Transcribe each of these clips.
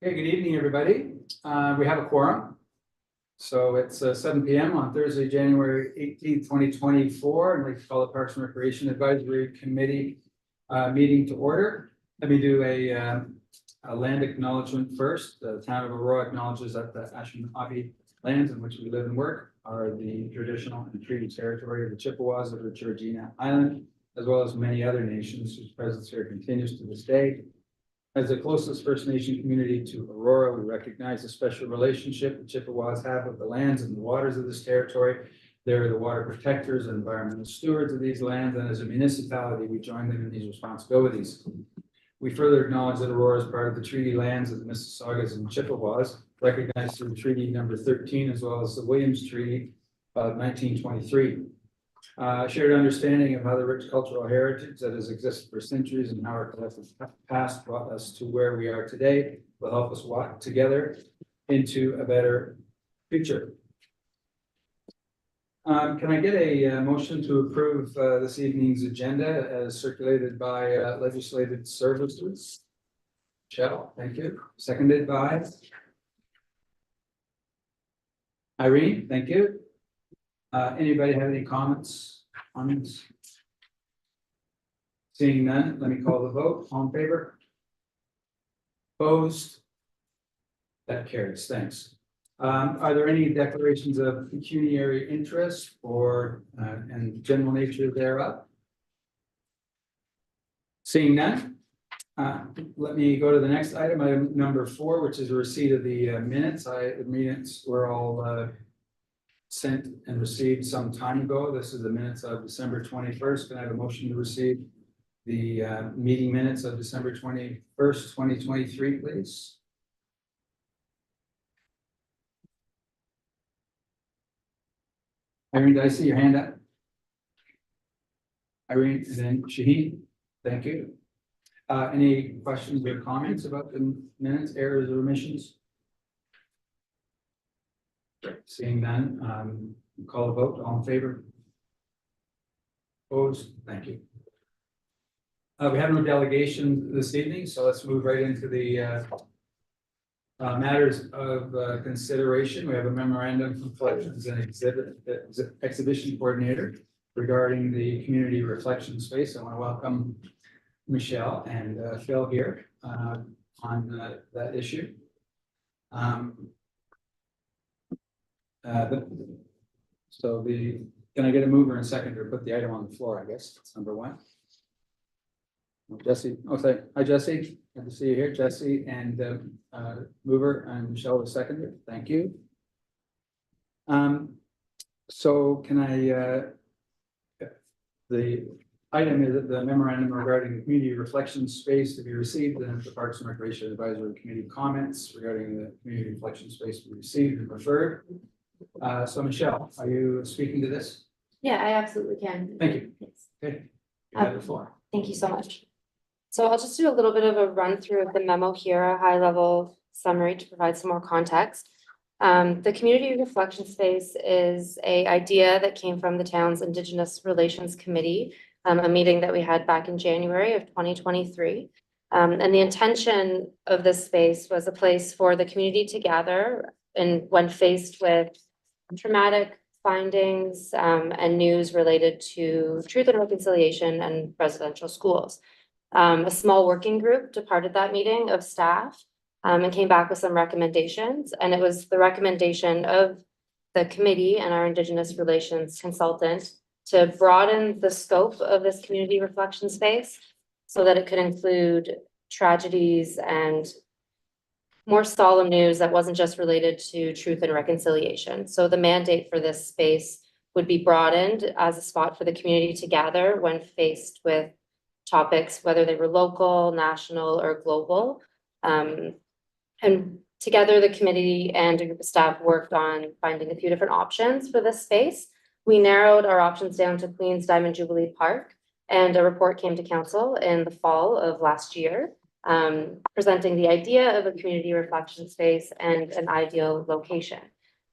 Okay, good evening, everybody. We have a quorum. So it's 7 p.m. on Thursday, January 18th, 2024, and we call the Parks and Recreation Advisory Committee meeting to order. Let me do a land acknowledgement first. The town of Aurora acknowledges that the Anishinaabe lands in which we live and work are the traditional and treaty territory of the Chippewas of the Georgina Island, as well as many other nations whose presence here continues to this day. As the closest First Nation community to Aurora, we recognize the special relationship the Chippewas have with the lands and the waters of this territory. They're the water protectors and environmental stewards of these lands, and as a municipality, we join them in these responsibilities. We further acknowledge that Aurora is part of the treaty lands of the Mississaugas and Chippewas, recognized through Treaty Number 13, as well as the Williams Treaty of 1923. Shared understanding of how the rich cultural heritage that has existed for centuries and how our collective past brought us to where we are today will help us walk together into a better future. Can I get a motion to approve this evening's agenda as circulated by legislative services? Michelle, thank you. Seconded by Irene, thank you. Anybody have any comments on this? Seeing none, let me call the vote. All in favor? Opposed? That carries. Thanks. Are there any declarations of pecuniary interest or and general nature thereof? Seeing none, let me go to the next item, item number 4, which is a receipt of the minutes. The minutes were all sent and received some time ago. This is the minutes of December 21st. Can I have a motion to receive the meeting minutes of December 21st, 2023, please? Irene, did I see your hand up? Irene, and then Shaheen, thank you. Any questions or comments about the minutes, errors, or omissions? Seeing none, call the vote. All in favor? Opposed? Thank you. We have no delegation this evening, so let's move right into the matters of consideration. We have a memorandum from Collections and Exhibition Coordinator regarding the community reflection space. I want to welcome Michelle and Phil here on that issue. Can I get a mover and seconder to put the item on the floor? I guess that's number 1. Jesse, sorry. Hi, Jesse. Good to see you here, Jesse, and mover and Michelle the seconder. Thank you. So can I? The item is the memorandum regarding the community reflection space to be received, and the Parks and Recreation Advisory Committee comments regarding the community reflection space to be received and referred. So Michelle, are you speaking to this? Yeah, I absolutely can. Thank you. Yes. Okay. You have the floor. Thank you so much. So I'll just do a little bit of a run through of the memo here, a high level summary to provide some more context. The community reflection space is an idea that came from the town's Indigenous Relations Committee, a meeting that we had back in January of 2023. And the intention of this space was a place for the community to gather and when faced with traumatic findings and news related to truth and reconciliation and residential schools. A small working group departed that meeting of staff and came back with some recommendations. And it was the recommendation of the committee and our Indigenous Relations consultant to broaden the scope of this community reflection space so that it could include tragedies and more solemn news that wasn't just related to truth and reconciliation. So the mandate for this space would be broadened as a spot for the community to gather when faced with topics, whether they were local, national, or global. And together, the committee and a group of staff worked on finding a few different options for this space. We narrowed our options down to Queen's Diamond Jubilee Park, and a report came to council in the fall of last year, presenting the idea of a community reflection space and an ideal location.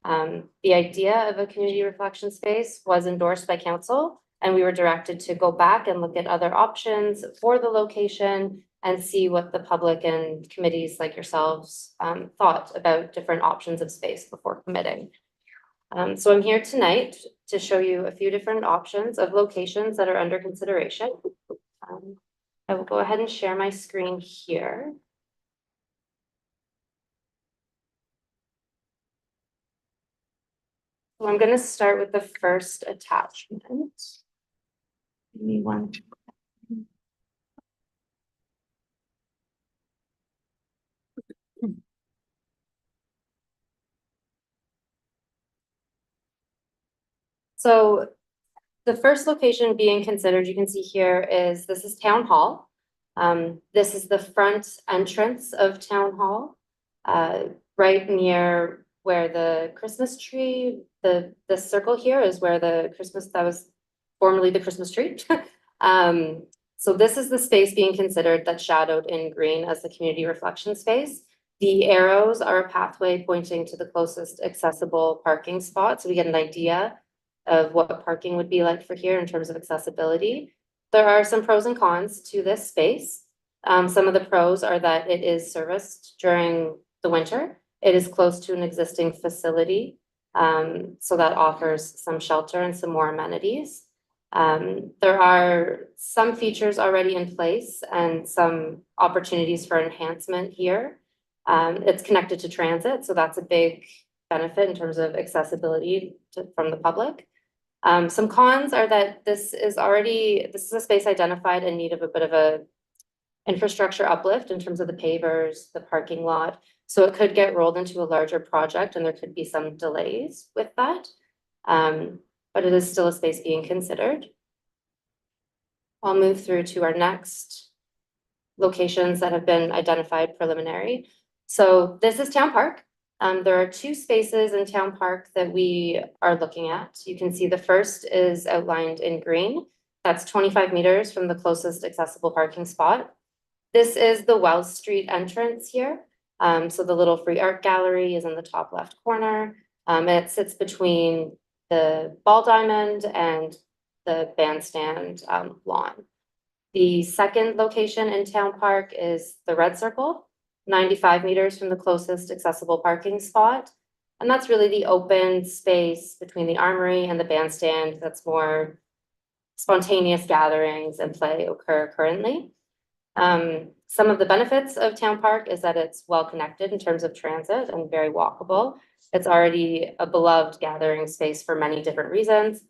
The idea of a community reflection space was endorsed by council, and we were directed to go back and look at other options for the location and see what the public and committees like yourselves thought about different options of space before committing. So I'm here tonight to show you a few different options of locations that are under consideration. I will go ahead and share my screen here. So I'm going to start with the first attachment. Give me one. So the first location being considered, you can see here is, this is Town Hall. This is the front entrance of Town Hall, right near where the Christmas tree, the circle here is where the Christmas, that was formerly the Christmas tree. So this is the space being considered that's shadowed in green as the community reflection space. The arrows are a pathway pointing to the closest accessible parking spot, so we get an idea of what parking would be like for here in terms of accessibility. There are some pros and cons to this space. Some of the pros are that it is serviced during the winter. It is close to an existing facility, so that offers some shelter and some more amenities. There are some features already in place and some opportunities for enhancement here. It's connected to transit, so that's a big benefit in terms of accessibility from the public. Some cons are that this is a space identified in need of a bit of a infrastructure uplift in terms of the pavers, the parking lot. So it could get rolled into a larger project and there could be some delays with that. But it is still a space being considered. I'll move through to our next locations that have been identified preliminary. So this is Town Park. There are two spaces in Town Park that we are looking at. You can see the first is outlined in green. That's 25 meters from the closest accessible parking spot. This is the Wells Street entrance here. So the little free art gallery is in the top left corner. It sits between the ball diamond and the bandstand lawn. The second location in Town Park is the Red Circle, 95 meters from the closest accessible parking spot. And that's really the open space between the armory and the bandstand that's more spontaneous gatherings and play occur currently. Some of the benefits of Town Park is that it's well connected in terms of transit and very walkable. It's already a beloved gathering space for many different reasons.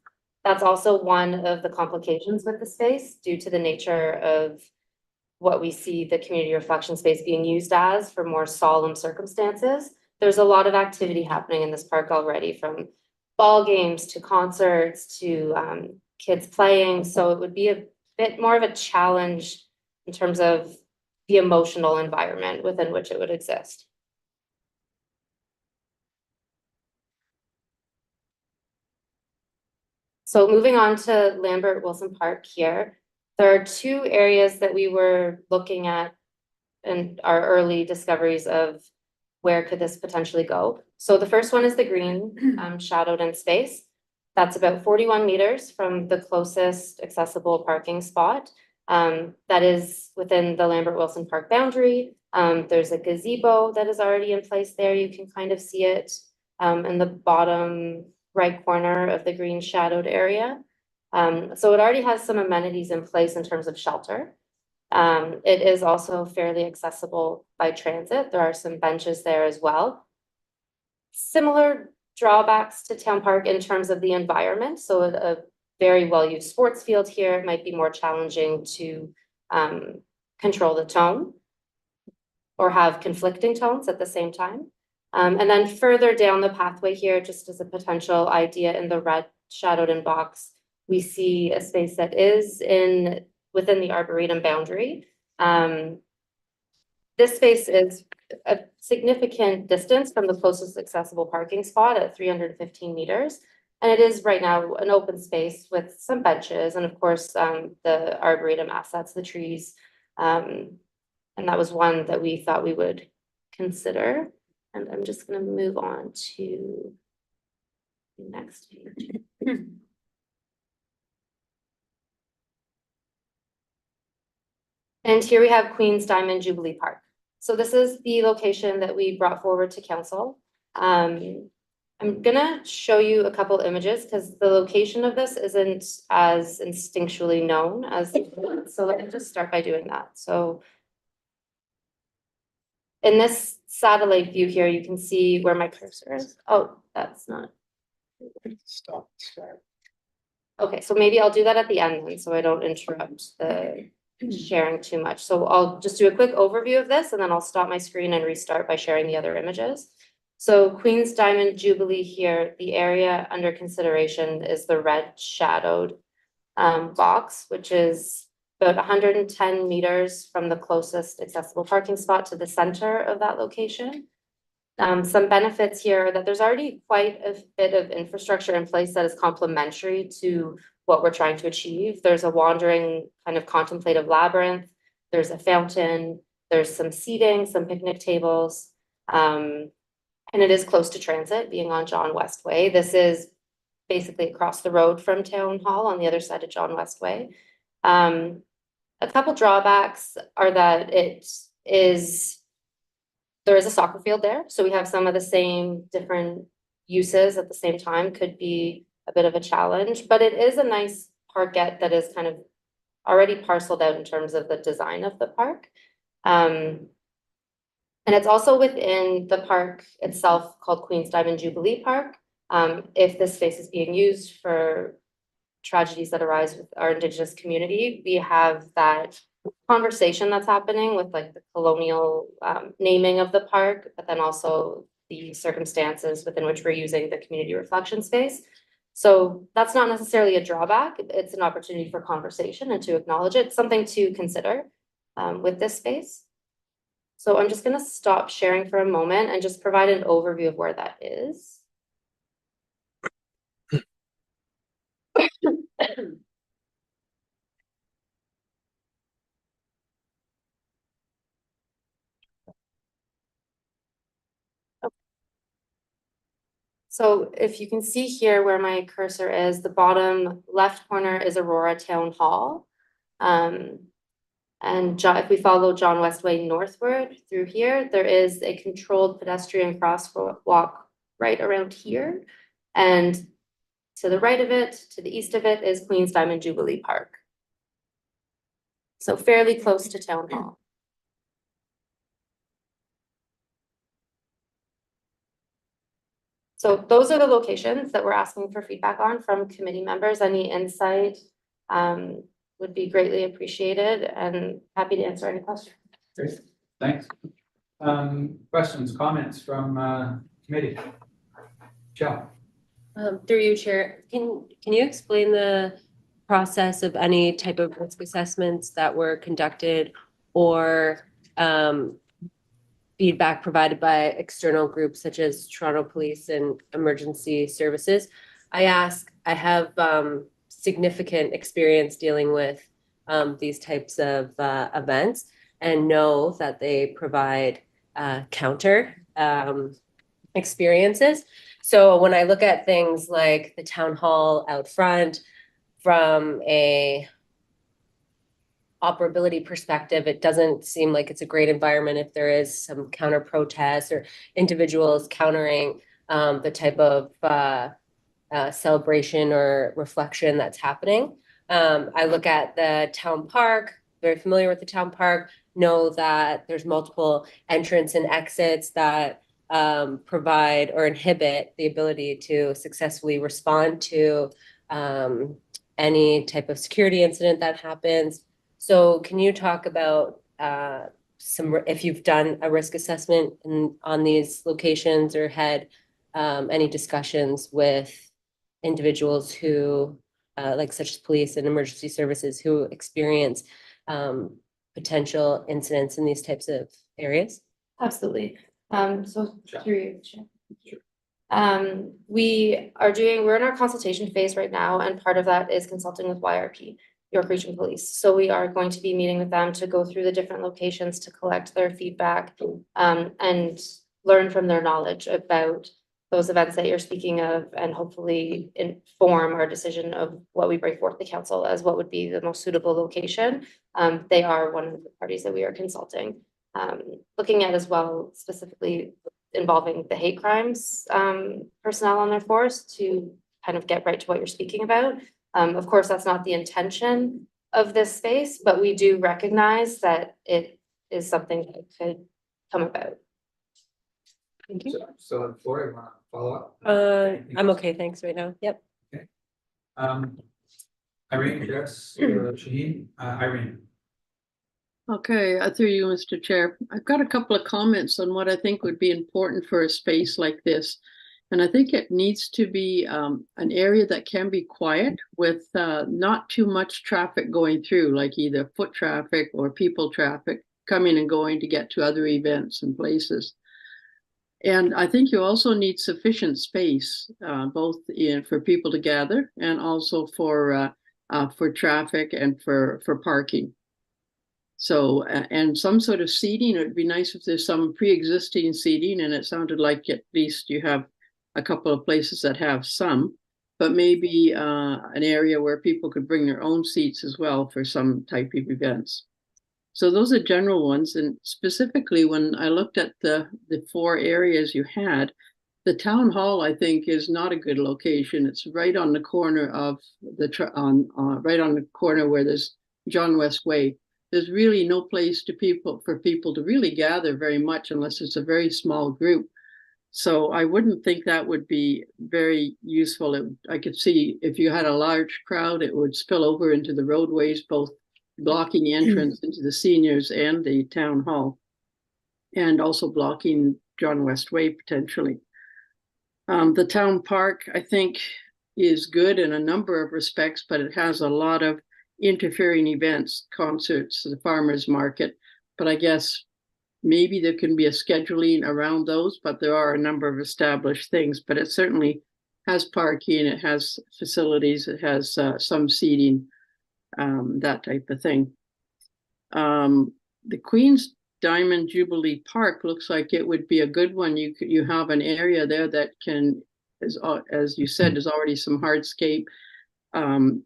That's also one of the complications with the space due to the nature of what we see the community reflection space being used as for more solemn circumstances. There's a lot of activity happening in this park already, from ball games to concerts to kids playing. So it would be a bit more of a challenge in terms of the emotional environment within which it would exist. So moving on to Lambert Wilson Park here, there are two areas that we were looking at in our early discoveries of where could this potentially go. So the first one is the green, shadowed in space. That's about 41 meters from the closest accessible parking spot. That is within the Lambert Wilson Park boundary. There's a gazebo that is already in place there. You can kind of see it in the bottom right corner of the green shadowed area. So it already has some amenities in place in terms of shelter. It is also fairly accessible by transit. There are some benches there as well. Similar drawbacks to Town Park in terms of the environment. So a very well-used sports field here might be more challenging to control the tone or have conflicting tones at the same time. And then further down the pathway here, just as a potential idea in the red shadowed in box, we see a space that is within the Arboretum boundary. This space is a significant distance from the closest accessible parking spot at 315 meters. And it is right now an open space with some benches and of course, the Arboretum assets, the trees. And that was one that we thought we would consider. And I'm just going to move on to the next page. And And here we have Queen's Diamond Jubilee Park. So this is the location that we brought forward to council. I'm gonna show you a couple images because the location of this isn't as instinctually known as, so let me just start by doing that. So in this satellite view here, you can see where my cursor is. Oh, that's not. Stop, start. Okay, so maybe I'll do that at the end then, so I don't interrupt the sharing too much. So I'll just do a quick overview of this and then I'll stop my screen and restart by sharing the other images. So Queen's Diamond Jubilee here, the area under consideration is the red shadowed box, which is about 110 meters from the closest accessible parking spot to the center of that location. Some benefits here are that there's already quite a bit of infrastructure in place that is complementary to what we're trying to achieve. There's a wandering kind of contemplative labyrinth. There's a fountain, there's some seating, some picnic tables. And it is close to transit, being on John West Way. This is basically across the road from Town Hall on the other side of John West Way. A couple drawbacks are that there is a soccer field there, so we have some of the same different uses at the same time, could be a bit of a challenge, but it is a nice parkette that is kind of already parceled out in terms of the design of the park. And it's also within the park itself called Queen's Diamond Jubilee Park. If this space is being used for tragedies that arise with our Indigenous community, we have that conversation that's happening with like the colonial naming of the park, but then also the circumstances within which we're using the community reflection space. So that's not necessarily a drawback. It's an opportunity for conversation and to acknowledge it, something to consider with this space. So I'm just going to stop sharing for a moment and just provide an overview of where that is. So if you can see here where my cursor is, the bottom left corner is Aurora Town Hall. And if we follow John West Way northward through here, there is a controlled pedestrian crosswalk right around here. And to the right of it, to the east of it, is Queen's Diamond Jubilee Park. So fairly close to Town Hall. So those are the locations that we're asking for feedback on from committee members. Any insight would be greatly appreciated and happy to answer any questions. Great, thanks. Questions, comments from committee? Michelle. Through you, Chair, can you explain the process of any type of risk assessments that were conducted or feedback provided by external groups such as Toronto Police and Emergency Services? I have significant experience dealing with these types of events and know that they provide counter experiences. So when I look at things like the town hall out front, from a operability perspective, it doesn't seem like it's a great environment if there is some counter protests or individuals countering the type of celebration or reflection that's happening. I look at the town park, very familiar with the town park, know that there's multiple entrance and exits that provide or inhibit the ability to successfully respond to any type of security incident that happens. So can you talk about if you've done a risk assessment on these locations or had any discussions with individuals who like such as police and emergency services who experience potential incidents in these types of areas? Absolutely. So Sure. through you, Chair. We're in our consultation phase right now, and part of that is consulting with YRP, York Region Police. So we are going to be meeting with them to go through the different locations to collect their feedback and learn from their knowledge about those events that you're speaking of and hopefully inform our decision of what we bring forth to council as what would be the most suitable location. They are one of the parties that we are consulting. Looking at as well specifically involving the hate crimes personnel on their force to kind of get right to what you're speaking about. Of course, that's not the intention of this space, but we do recognize that it is something that could come about. Thank you. So on the floor, you want to follow up? I'm okay, thanks right now. Yep. Irene, yes, Shaheen, Irene. Okay, through you, Mr. Chair. I've got a couple of comments on what I think would be important for a space like this. And I think it needs to be an area that can be quiet with not too much traffic going through, like either foot traffic or people traffic coming and going to get to other events and places. And I think you also need sufficient space, both for people to gather and also for traffic and for parking. So, and some sort of seating, it would be nice if there's some pre-existing seating, and it sounded like at least you have a couple of places that have some, but maybe an area where people could bring their own seats as well for some type of events. So those are general ones, and specifically when I looked at the 4 areas you had, the town hall I think is not a good location. It's right on the corner of right on the corner where there's John West Way. There's really no place for people to really gather very much unless it's a very small group. So I wouldn't think that would be very useful. I could see if you had a large crowd, it would spill over into the roadways, both blocking the entrance into the seniors and the town hall, and also blocking John West Way potentially. The town park, I think, is good in a number of respects, but it has a lot of interfering events, concerts, the farmers market. But I guess maybe there can be a scheduling around those, but there are a number of established things. But it certainly has parking, it has facilities, it has some seating, that type of thing. The Queen's Diamond Jubilee Park looks like it would be a good one. You have an area there that can, as you said, there's already some hardscape.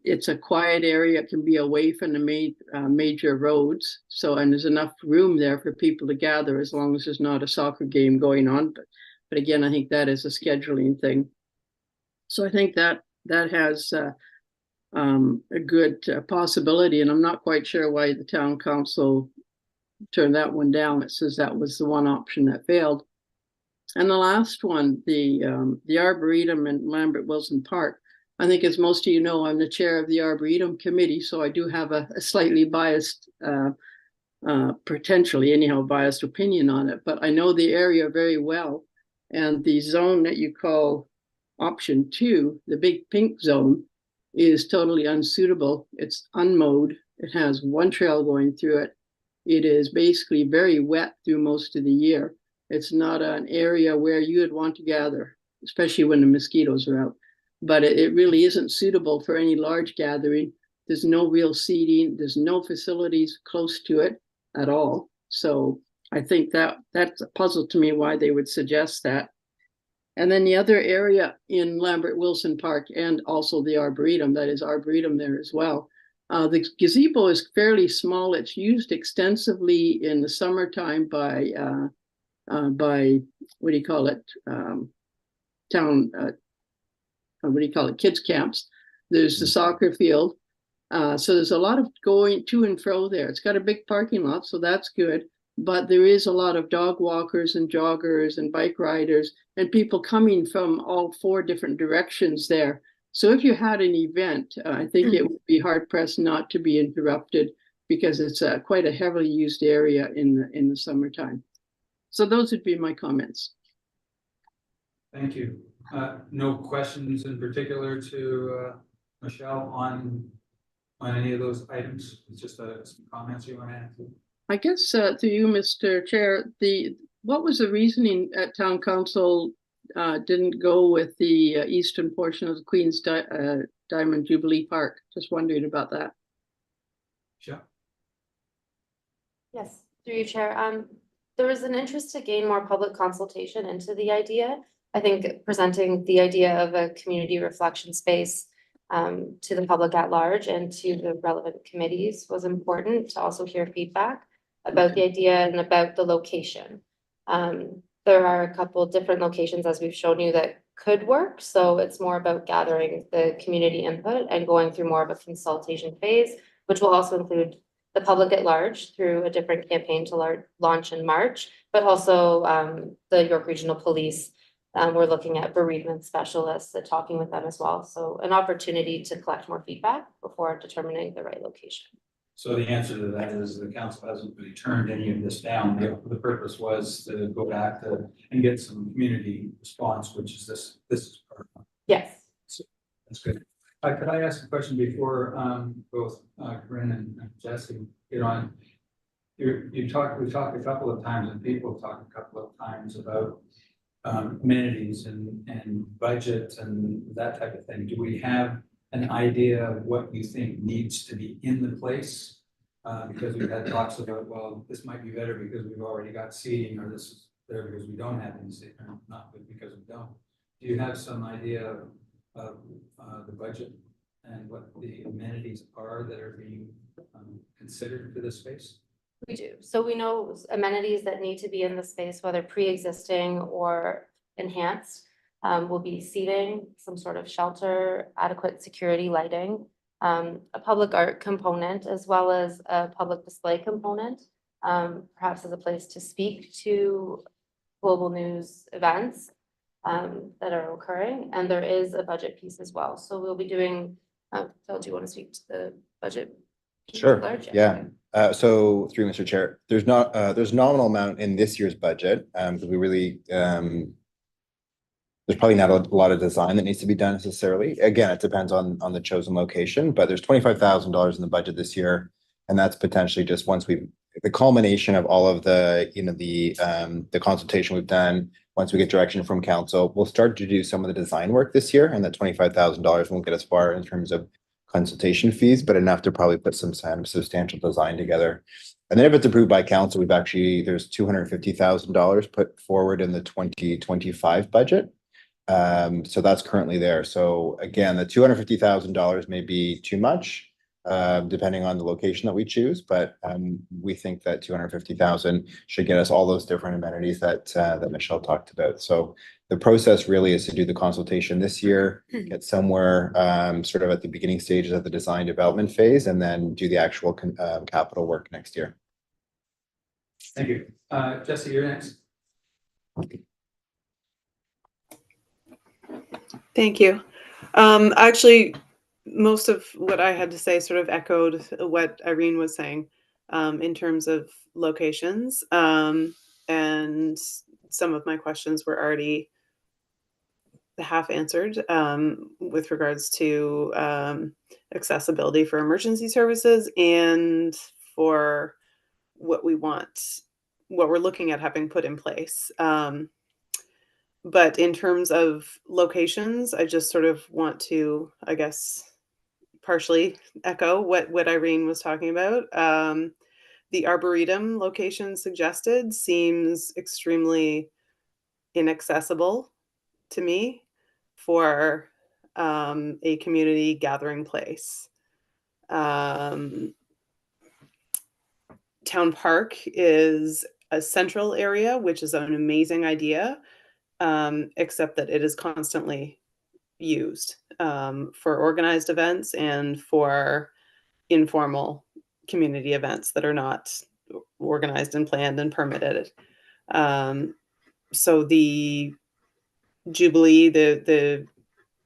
It's a quiet area. It can be away from the major roads. So, and there's enough room there for people to gather as long as there's not a soccer game going on. But again, I think that is a scheduling thing. So I think that has a good possibility, and I'm not quite sure why the town council turned that one down. It says that was the one option that failed. And the last one, the Arboretum in Lambert Wilson Park. I think, as most of you know, I'm the chair of the Arboretum Committee, so I do have a slightly biased, potentially anyhow, biased opinion on it. But I know the area very well, and the zone that you call option 2, the big pink zone, is totally unsuitable. It's unmowed. It has one trail going through it. It is basically very wet through most of the year. It's not an area where you would want to gather, especially when the mosquitoes are out. But it really isn't suitable for any large gathering. There's no real seating. There's no facilities close to it at all. So I think that's a puzzle to me why they would suggest that. And then the other area in Lambert Wilson Park, and also the Arboretum, that is Arboretum there as well. The gazebo is fairly small. It's used extensively in the summertime by what do you call it? Kids camps. There's the soccer field. So there's a lot of going to and fro there. It's got a big parking lot, so that's good. But there is a lot of dog walkers and joggers and bike riders and people coming from all 4 different directions there. So if you had an event, I think it would be hard pressed not to be interrupted, because it's quite a heavily used area in the summertime. So those would be my comments. Thank you. No questions in particular to Michelle on any of those items? It's just some comments you want to add to? I guess to you, Mr. Chair, what was the reasoning at Town Council didn't go with the eastern portion of the Queen's Diamond Jubilee Park? Just wondering about that. Sure. Yes, through you, Chair. There was an interest to gain more public consultation into the idea. I think presenting the idea of a community reflection space to the public at large and to the relevant committees was important to also hear feedback about the idea and about the location. There are a couple different locations, as we've shown you, that could work. So it's more about gathering the community input and going through more of a consultation phase, which will also include the public at large through a different campaign to launch in March, but also the York Regional Police. We're looking at bereavement specialists and talking with them as well. So an opportunity to collect more feedback before determining the right location. So the answer to that is the council hasn't really turned any of this down. The purpose was to go back to and get some community response, which is this is part of it. Yes. That's good. Could I ask a question before both Corinne and Jesse get on? We've talked a couple of times, and people have talked a couple of times about amenities and budget and that type of thing. Do we have an idea of what you think needs to be in the place? Because we've had talks about, well, this might be better because we've already got seating, or this is better because we don't have any seating, or not because we don't. Do you have some idea of the budget and what the amenities are that are being considered for this space? We do. So we know amenities that need to be in the space, whether pre-existing or enhanced, will be seating, some sort of shelter, adequate security lighting, a public art component, as well as a public display component, perhaps as a place to speak to global news events that are occurring. And there is a budget piece as well. So we'll be doing, Phil, do you want to speak to the budget? Sure, Large? yeah. So through Mr. Chair, there's nominal amount in this year's budget, because we really, there's probably not a lot of design that needs to be done necessarily. Again, it depends on the chosen location, but there's $25,000 in the budget this year. And that's potentially just once the culmination of all of the, the consultation we've done, once we get direction from council, we'll start to do some of the design work this year, and that $25,000 won't get us far in terms of consultation fees, but enough to probably put some substantial design together. And then if it's approved by council, there's $250,000 put forward in the 2025 budget. So that's currently there. So again, the $250,000 may be too much, depending on the location that we choose, but we think that 250,000 should get us all those different amenities that Michelle talked about. So the process really is to do the consultation this year, get somewhere sort of at the beginning stages of the design development phase, and then do the actual capital work next year. Thank you. Jesse, you're next. Thank you. Actually, most of what I had to say sort of echoed what Irene was saying in terms of locations. And some of my questions were already half answered with regards to accessibility for emergency services and for what we're looking at having put in place. But in terms of locations, I just sort of want to, I guess, partially echo what Irene was talking about. The Arboretum location suggested seems extremely inaccessible to me for a community gathering place. Town Park is a central area, which is an amazing idea. Except that it is constantly used for organized events and for informal community events that are not organized and planned and permitted. So the Jubilee, the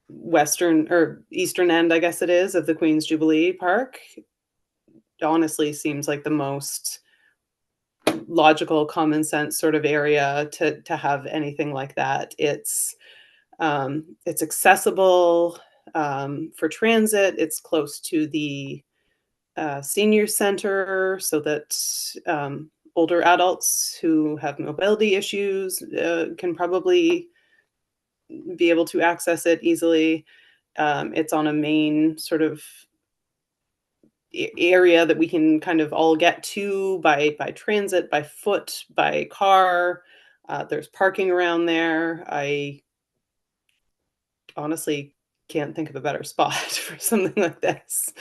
western or eastern end, I guess it is, of the Queen's Jubilee Park, honestly seems like the most logical, common sense sort of area to have anything like that. It's accessible for transit. It's close to the senior center, so that older adults who have mobility issues can probably be able to access it easily. It's on a main sort of area that we can kind of all get to by transit, by foot, by car. There's parking around there. I honestly can't think of a better spot for something like this.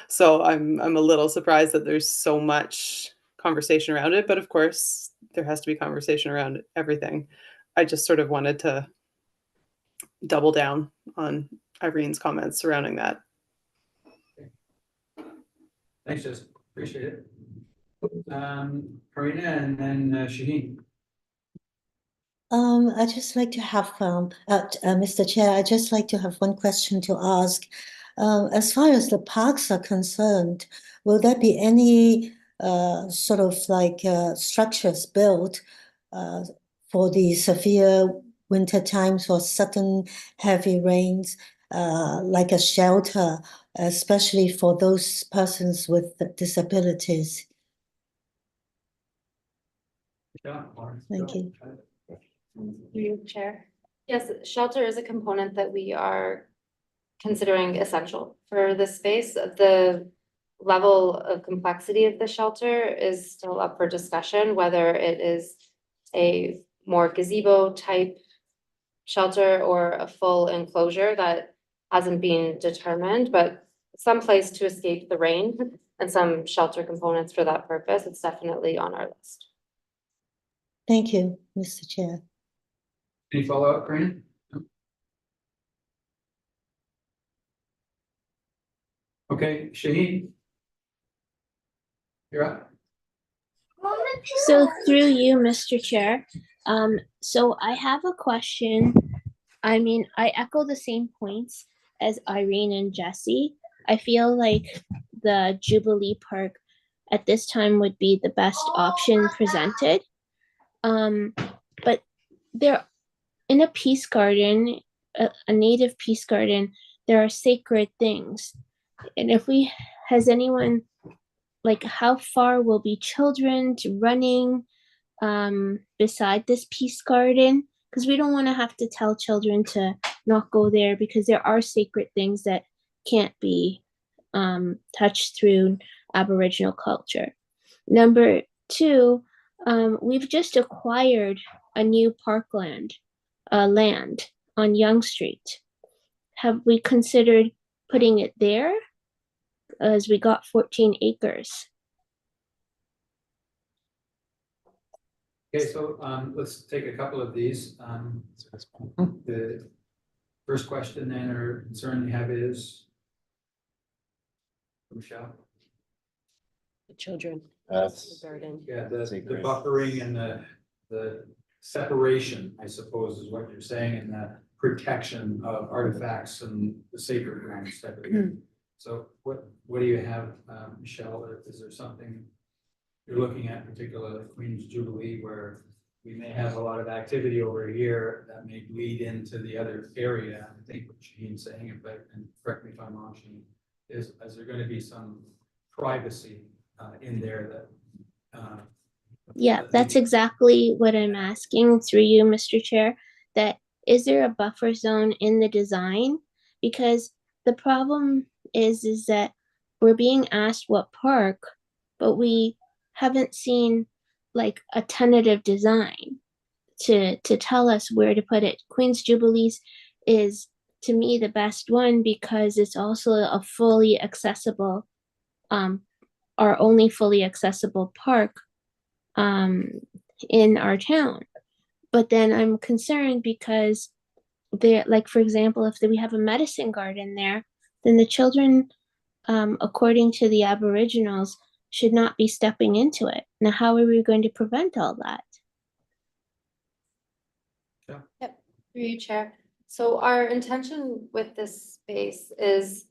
So I'm a little surprised that there's so much conversation around it, but of course there has to be conversation around everything. I just sort of wanted to double down on Irene's comments surrounding that. Thanks, Jess. Appreciate it. Karina and then Shaheen. I just like to have, Mr. Chair, I just like to have one question to ask. As far as the parks are concerned, will there be any sort of like structures built for the severe winter times or sudden heavy rains, like a shelter, especially for those persons with disabilities? Thank you. Through you, Chair. Yes, shelter is a component that we are considering essential for this space. The level of complexity of the shelter is still up for discussion, whether it is a more gazebo type shelter or a full enclosure that hasn't been determined, but some place to escape the rain and some shelter components for that purpose. It's definitely on our list. Thank you, Mr. Chair. Any follow-up, Karina? Okay, Shaheen. You're up. So through you, Mr. Chair, so I have a question. I mean, I echo the same points as Irene and Jesse. I feel like the Jubilee Park at this time would be the best option presented. But there, in a peace garden, a native peace garden, there are sacred things. And has anyone, like, how far will be children running beside this peace garden? Because we don't want to have to tell children to not go there, because there are sacred things that can't be touched through Aboriginal culture. Number two, we've just acquired a new parkland land on Yonge Street. Have we considered putting it there, as we got 14 acres? Okay, so let's take a couple of these. The first question then or concern you have is Michelle. The children. That's- The burden. Yeah, the Secret. buffering and the separation, I suppose, is what you're saying, and the protection of artifacts and the sacred grounds type of thing. So what do you have, Michelle, or is there something you're looking at, particularly Queen's Jubilee, where we may have a lot of activity over here that may bleed into the other area? I think what Shaheen's saying, and correct me if I'm wrong, Shaheen, is there going to be some privacy in there that Yeah, that's exactly what I'm asking through you, Mr. Chair, that is there a buffer zone in the design? Because the problem is that we're being asked what park, but we haven't seen like a tentative design to tell us where to put it. Queen's Jubilees is, to me, the best one because it's also a fully accessible, our only fully accessible park in our town. But then I'm concerned because there, like, for example, if we have a medicine garden there, then the children, according to the Aboriginals, should not be stepping into it. Now, how are we going to prevent all that? Through you, Chair. So our intention with this space is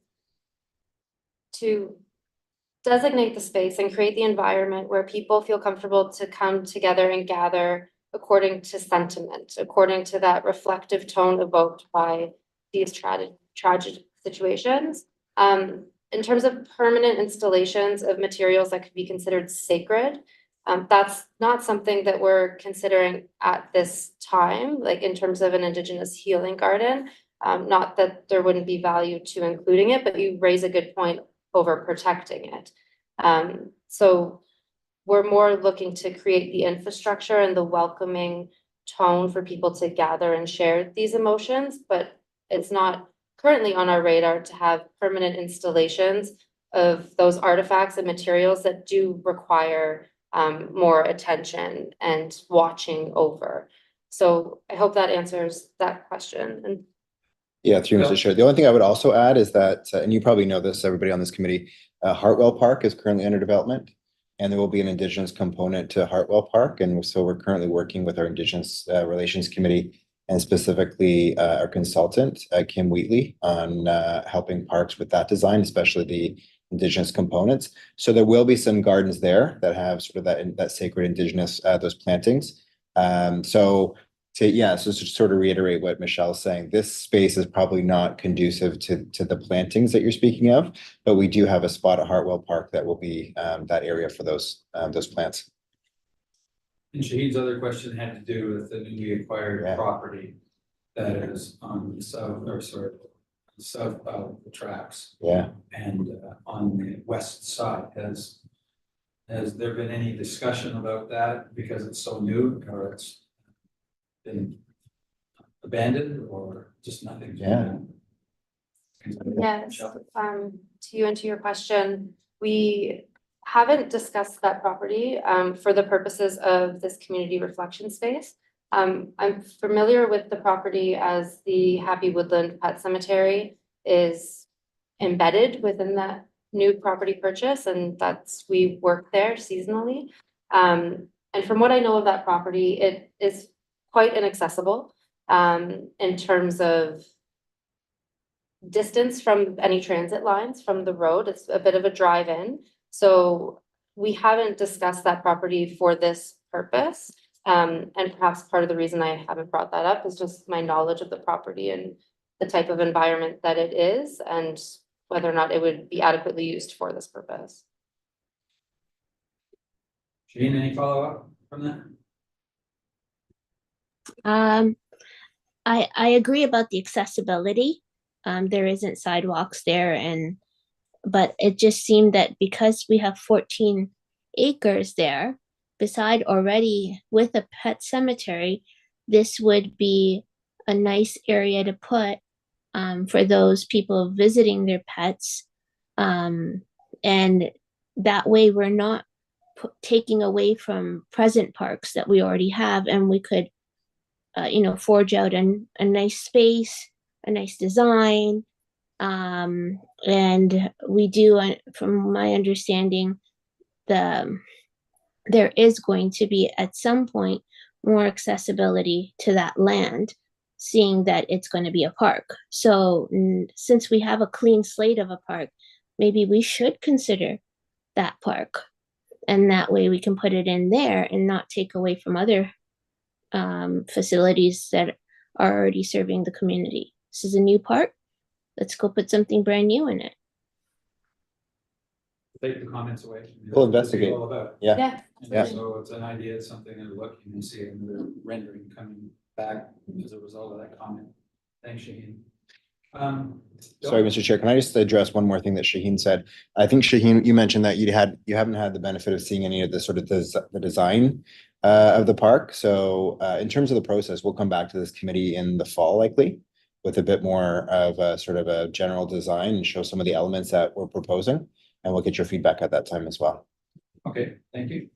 to designate the space and create the environment where people feel comfortable to come together and gather according to sentiment, according to that reflective tone evoked by these tragic situations. In terms of permanent installations of materials that could be considered sacred, that's not something that we're considering at this time, like in terms of an Indigenous healing garden. Not that there wouldn't be value to including it, but you raise a good point over protecting it. So we're more looking to create the infrastructure and the welcoming tone for people to gather and share these emotions, but it's not currently on our radar to have permanent installations of those artifacts and materials that do require more attention and watching over. So I hope that answers that question. And Yeah, through Bill? Mr. Chair. The only thing I would also add is that, and you probably know this, everybody on this committee, Hartwell Park is currently under development. And there will be an Indigenous component to Hartwell Park. And so we're currently working with our Indigenous Relations Committee and specifically our consultant, Kim Wheatley, on helping parks with that design, especially the Indigenous components. So there will be some gardens there that have sort of that sacred Indigenous, those plantings. So to sort of reiterate what Michelle's saying, this space is probably not conducive to the plantings that you're speaking of, but we do have a spot at Hartwell Park that will be that area for those plants. And Shaheen's other question had to do with the newly acquired Yeah. property that is on the south of the tracks Yeah. and on the west side. Has there been any discussion about that because it's so new, or it's been abandoned, or just nothing? Yeah. yes, to you and to your question, we haven't discussed that property for the purposes of this community reflection space. I'm familiar with the property as the Happy Woodland Pet Cemetery is embedded within that new property purchase, and we work there seasonally. And from what I know of that property, it is quite inaccessible in terms of distance from any transit lines from the road. It's a bit of a drive-in. So we haven't discussed that property for this purpose. And perhaps part of the reason I haven't brought that up is just my knowledge of the property and the type of environment that it is and whether or not it would be adequately used for this purpose. Shaheen, any follow-up from that? I agree about the accessibility. There isn't sidewalks there, but it just seemed that because we have 14 acres there, beside already with a pet cemetery, this would be a nice area to put for those people visiting their pets. And that way we're not taking away from present parks that we already have, and we could forge out a nice space, a nice design. And we do, from my understanding, there is going to be at some point more accessibility to that land, seeing that it's going to be a park. So since we have a clean slate of a park, maybe we should consider that park. And that way we can put it in there and not take away from other facilities that are already serving the community. This is a new park. Let's go put something brand new in it. Take the comments away. We'll investigate. All about. Yeah. Yeah. So it's an idea, it's something they're looking and see another rendering coming back as a result of that comment. Thanks, Shaheen. Sorry, Mr. Chair, can I just address one more thing that Shaheen said? I think Shaheen, you mentioned that you haven't had the benefit of seeing any of the sort of the design of the park. So in terms of the process, we'll come back to this committee in the fall likely with a bit more of a sort of a general design and show some of the elements that we're proposing. And we'll get your feedback at that time as well. Okay, thank you.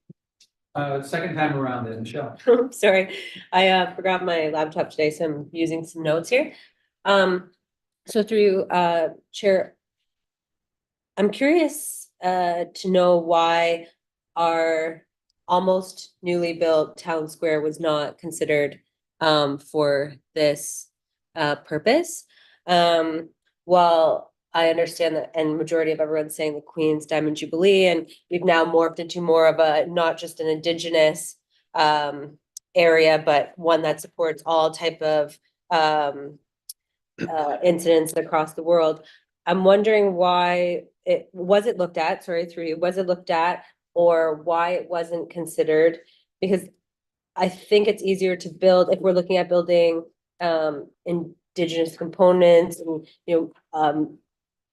Second time around then, Michelle. Sorry, I forgot my laptop today, so I'm using some notes here. So through Chair, I'm curious to know why our almost newly built town square was not considered for this purpose. While I understand that, and majority of everyone saying the Queen's Diamond Jubilee, and we've now morphed into more of a, not just an Indigenous area, but one that supports all type of incidents across the world. I'm wondering why was it looked at, or why it wasn't considered? Because I think it's easier to build if we're looking at building Indigenous components and,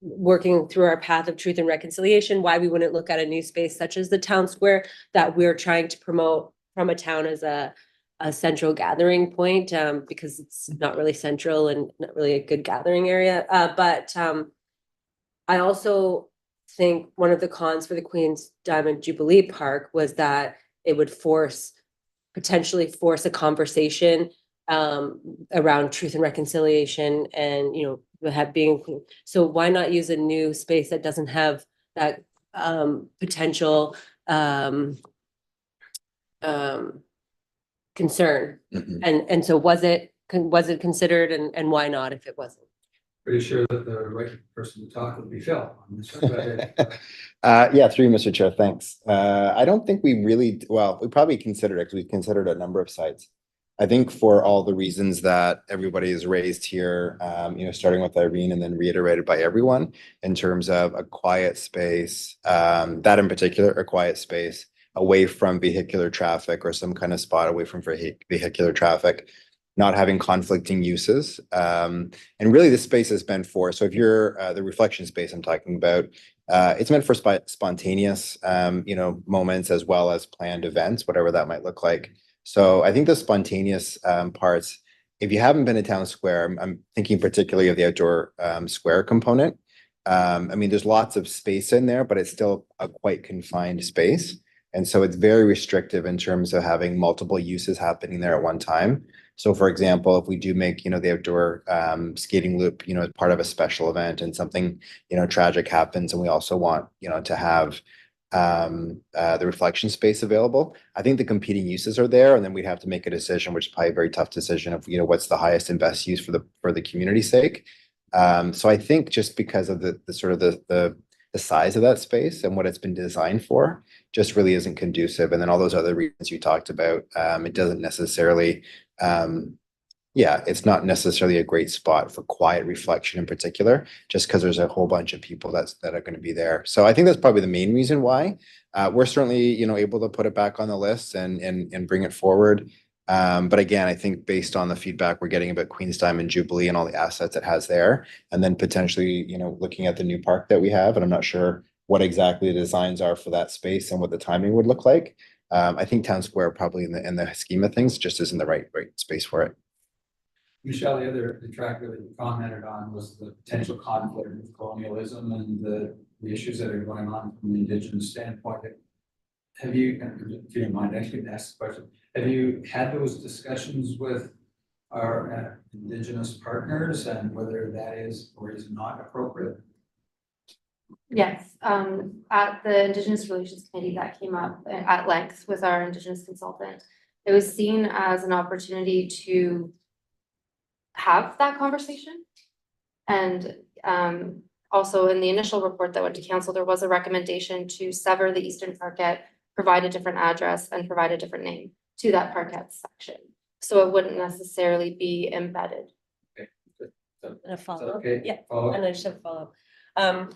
working through our path of truth and reconciliation, why we wouldn't look at a new space such as the town square that we're trying to promote from a town as a a central gathering point, because it's not really central and not really a good gathering area. But I also think one of the cons for the Queen's Diamond Jubilee Park was that it would potentially force a conversation around truth and reconciliation and, so why not use a new space that doesn't have that potential concern? Mhm. And so was it considered, and why not if it wasn't? Pretty sure that the right person to talk would be Phil on this one, but, Yeah, through you, Mr. Chair, thanks. I don't think we really, well, we probably considered it, because we considered a number of sites. I think for all the reasons that everybody has raised here, starting with Irene and then reiterated by everyone, in terms of a quiet space, that in particular, a quiet space away from vehicular traffic, or some kind of spot away from vehicular traffic, not having conflicting uses. And really the space has been for, so if you're the reflection space I'm talking about, it's meant for spontaneous, moments as well as planned events, whatever that might look like. So I think the spontaneous parts, if you haven't been to Town Square, I'm thinking particularly of the outdoor square component. There's lots of space in there, but it's still a quite confined space. And so it's very restrictive in terms of having multiple uses happening there at one time. So for example, if we do make, the outdoor skating loop, as part of a special event, and something, tragic happens, and we also want, to have the reflection space available, I think the competing uses are there, and then we'd have to make a decision, which is probably a very tough decision of, what's the highest and best use for the community's sake. So I think just because of the sort of the size of that space and what it's been designed for, just really isn't conducive. And then all those other reasons you talked about, it doesn't necessarily, it's not necessarily a great spot for quiet reflection in particular, just because there's a whole bunch of people that are going to be there. So I think that's probably the main reason why. We're certainly, able to put it back on the list and bring it forward. But again, I think based on the feedback we're getting about Queen's Diamond Jubilee and all the assets it has there, and then potentially, looking at the new park that we have, and I'm not sure what exactly the designs are for that space and what the timing would look like. I think Town Square probably in the scheme of things just isn't the right space for it. Michelle, the other detractor that you commented on was the potential conflict with colonialism and the issues that are going on from the Indigenous standpoint. Have you, if you don't mind, I should ask the question, have you had those discussions with our Indigenous partners and whether that is or is not appropriate? Yes, at the Indigenous Relations Committee, that came up at length with our Indigenous consultant. It was seen as an opportunity to have that conversation. And also in the initial report that went to council, there was a recommendation to sever the Eastern Parkette, provide a different address, and provide a different name to that Parkette section. So it wouldn't necessarily be embedded. Okay. So, A follow-up? okay. Yeah. Follow-up? And I just have a follow-up.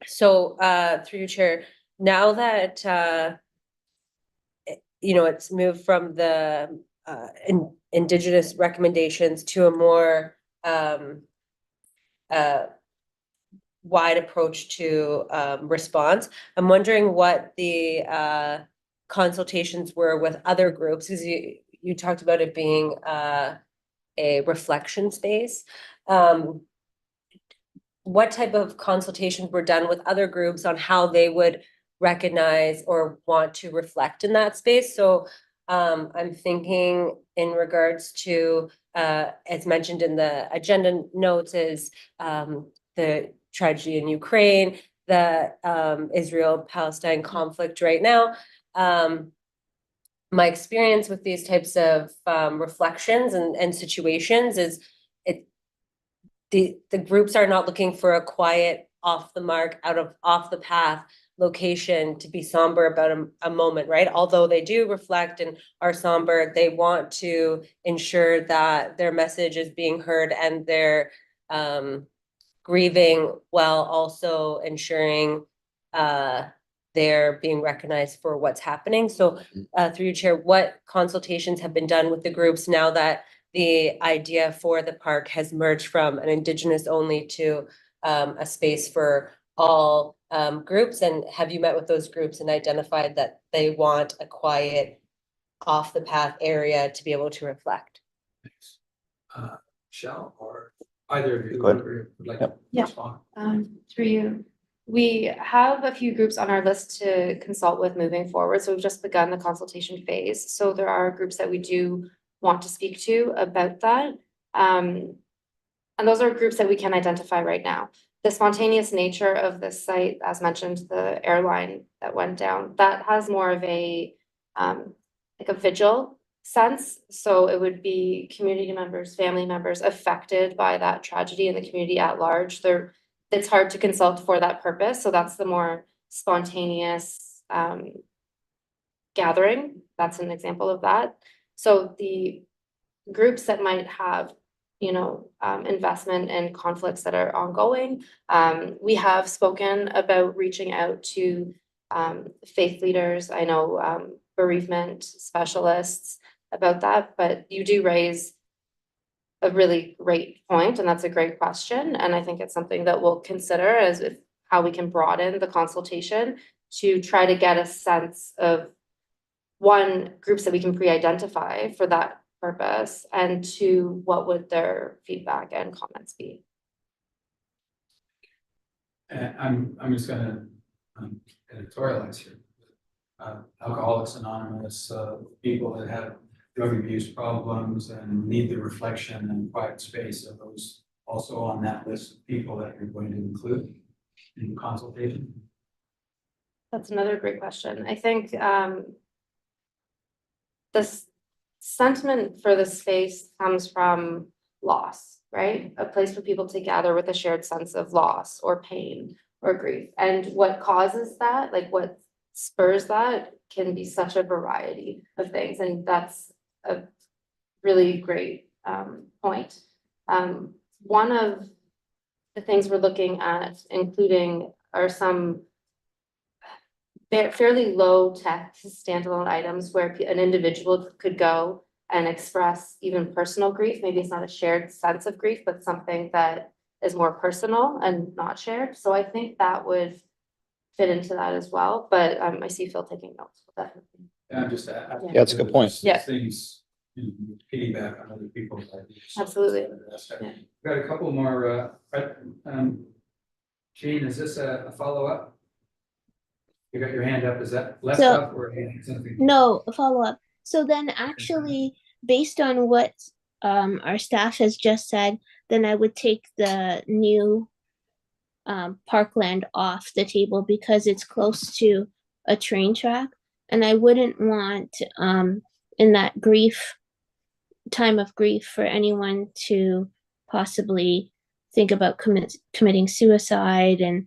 So through you, Chair, now that it's moved from the Indigenous recommendations to a more wide approach to response, I'm wondering what the consultations were with other groups, because you talked about it being a reflection space. What type of consultations were done with other groups on how they would recognize or want to reflect in that space? So I'm thinking in regards to, as mentioned in the agenda notes, is the tragedy in Ukraine, the Israel-Palestine conflict right now. My experience with these types of reflections and situations is the groups are not looking for a quiet, off the mark, off the path location to be somber about a moment, right? Although they do reflect and are somber, they want to ensure that their message is being heard and they're grieving while also ensuring they're being recognized for what's happening. So through you, Chair, what consultations have been done with the groups now that the idea for the park has merged from an Indigenous only to a space for all groups? And have you met with those groups and identified that they want a quiet off the path area to be able to reflect. Thanks. Michelle, or either of you, Go ahead. whoever would like to Yep. Yeah. respond. Through you. We have a few groups on our list to consult with moving forward, so we've just begun the consultation phase. So there are groups that we do want to speak to about that. And those are groups that we can identify right now. The spontaneous nature of this site, as mentioned, the airline that went down, that has more of a like a vigil sense. So it would be community members, family members affected by that tragedy and the community at large. It's hard to consult for that purpose. So that's the more spontaneous gathering. That's an example of that. So the groups that might have, investment in conflicts that are ongoing. We have spoken about reaching out to faith leaders. I know bereavement specialists about that, but you do raise a really great point, and that's a great question. And I think it's something that we'll consider as if how we can broaden the consultation to try to get a sense of one, groups that we can pre-identify for that purpose, and two, what would their feedback and comments be? And I'm just gonna editorialize here. Alcoholics Anonymous, people that have drug abuse problems and need the reflection and quiet space, are those also on that list of people that you're going to include in consultation? That's another great question. I think this sentiment for the space comes from loss, right? A place for people to gather with a shared sense of loss or pain or grief. And what causes that, like what spurs that, can be such a variety of things. And that's a really great point. One of the things we're looking at including are some fairly low tech standalone items where an individual could go and express even personal grief. Maybe it's not a shared sense of grief, but something that is more personal and not shared. So I think that would fit into that as well. But I see Phil taking notes. Definitely. And I'm just. Yeah, that's a good point. Yeah. Things, piggyback on other people's ideas. Absolutely. Yeah. Got a couple more, Jean, is this a follow-up? You got your hand up, is that left So- up or something? No, a follow-up. So then actually, based on what our staff has just said, then I would take the new parkland off the table because it's close to a train track. And I wouldn't want in that time of grief for anyone to possibly think about committing suicide, and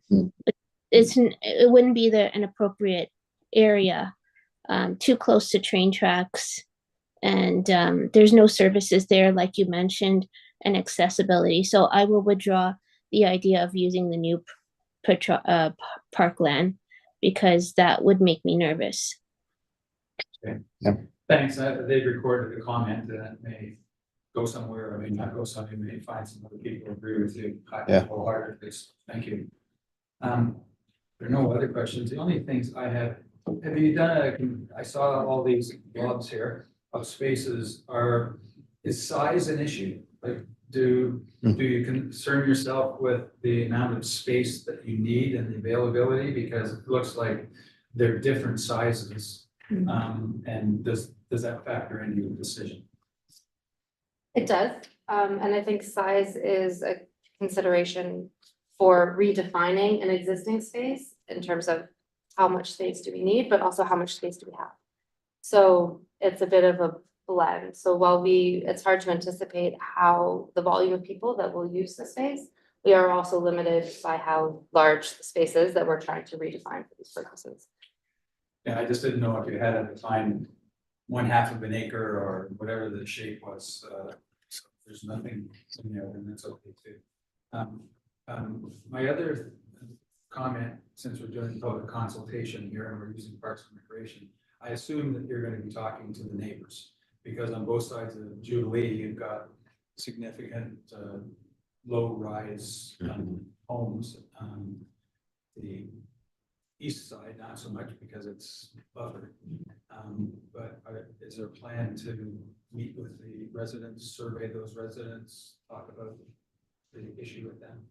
it wouldn't be an appropriate area, too close to train tracks, and there's no services there like you mentioned, and accessibility. So I will withdraw the idea of using the new parkland because that would make me nervous. Thanks, they've recorded the comment that may go somewhere, or may not go somewhere, may find some other people who agree with you. Yeah. Wholeheartedly, thank you. There are no other questions, the only things I have you done, I saw all these blobs here of spaces, is size an issue? Like, do you concern yourself with the amount of space that you need and the availability? Because it looks like they're different sizes. And does that factor into your decision? It does, and I think size is a consideration for redefining an existing space in terms of how much space do we need, but also how much space do we have. So it's a bit of a blend. So while it's hard to anticipate how the volume of people that will use the space, we are also limited by how large the space is that we're trying to redefine for these purposes. Yeah, I just didn't know if you had at the time 1/2 of an acre or whatever the shape was. So if there's nothing in there, then that's okay too. My other comment, since we're doing public consultation here and we're using Parks and Recreation, I assume that you're going to be talking to the neighbors, because on both sides of Jubilee, you've got significant low-rise homes. east side, not so much because it's buffered. But is there a plan to meet with the residents, survey those residents, talk about the issue with them?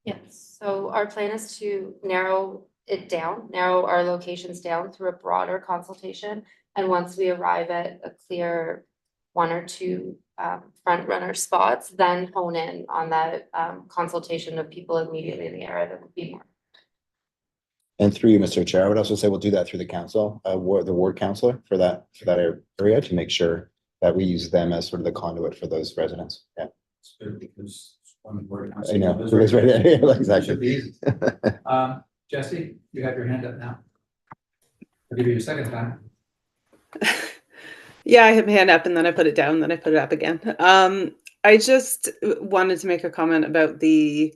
Yes, so our plan is to narrow our locations down through a broader consultation. And once we arrive at a clear one or two front runner spots, then hone in on that consultation of people immediately in the area that would be more. And through you, Mr. Chair, I would also say we'll do that through the council, the ward councillor for that area to make sure that we use them as sort of the conduit for those residents. Yeah. It's good because one word. I know. It's right there. Yeah, exactly. Should be easy. Jesse, you have your hand up now. I'll give you a second time. Yeah, I had my hand up and then I put it down, then I put it up again. I just wanted to make a comment about the